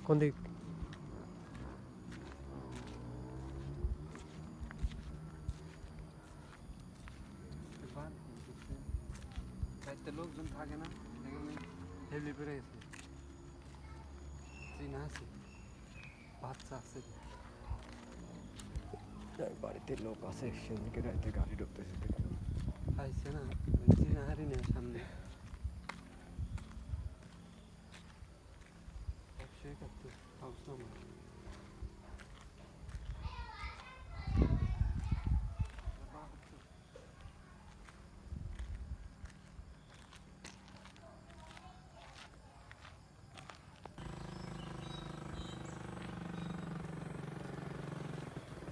কোন দিক? চারটে লোকজন থাকে না, এখানে হেভি করে গেছে, চিনা আছে, বাচ্চা আছে, বাড়িতে লোক আছে, সেদিকে রাইতে গাড়ি ঢুকতেছে দেখলাম। খাইছে না চিনা হারি না সামনে অবশ্যই করতে হাউস নাম্বার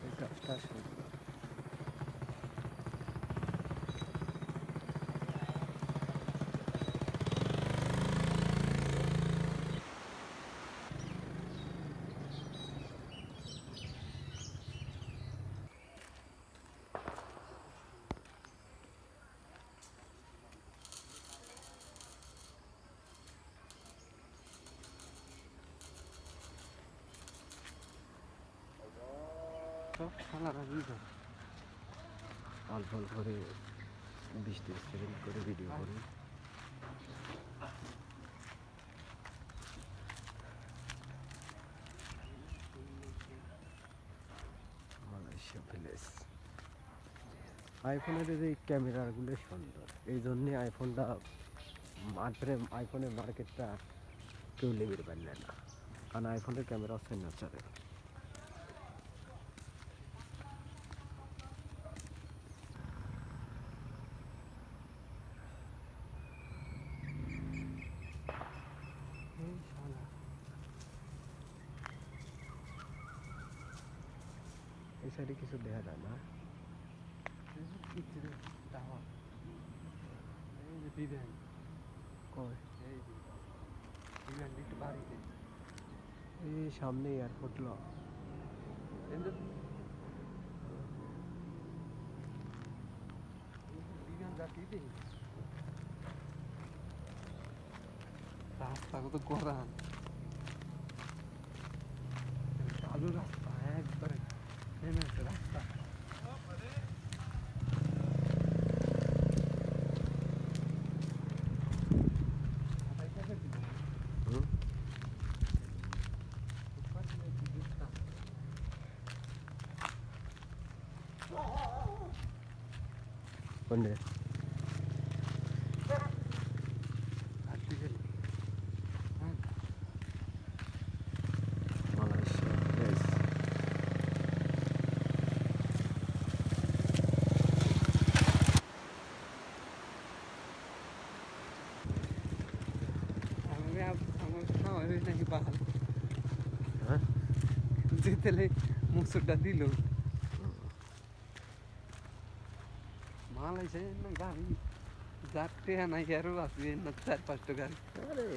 এই গাছটা সুন্দর। সব খালারা বুঝা অল্প অল্প করে 20-30 সেকেন্ড করে ভিডিও করি। Malaysia village. আইফোনের এই ক্যামেরাগুলো সুন্দর, এই জন্যে আইফোনটা আইফোনের মার্কেটটা কেউ লিমিট পারলে না, কারণ আইফোনের ক্যামেরা হচ্ছে ন্যাচারাল। এই সাইডে কিছু দেখা যায় না। এই যে বিবেন কয় এই যে বিবেন একটু বাড়িতে এই সামনে এয়ারপোর্ট ল বিমান যাত্রী দেখি রাস্তা কত গরম, চালু রাস্তা একবারে নেমে আছে রাস্তা। কোনটা? Malaysia village. আমার খাওয়া নাকি বাহাল হ্যাঁ, যে তেলে মুসুরটা দিল মালাইছে না গাড়ি যাত্রী নাই আরও আসবে না 4-5টা গাড়ি। আরে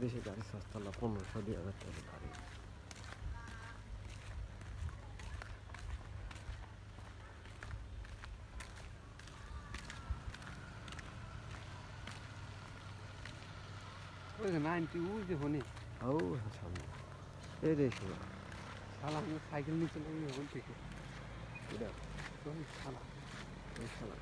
দেশে গাড়ি সস্তা না, 1500-2000 টাকা গাড়ি। ওই যে 90 ওই যে হনে ও সামনে এই দেখো শালা আমি সাইকেল নিয়ে চলে গেলে ওই থেকে এটা ওই শালা এই শালা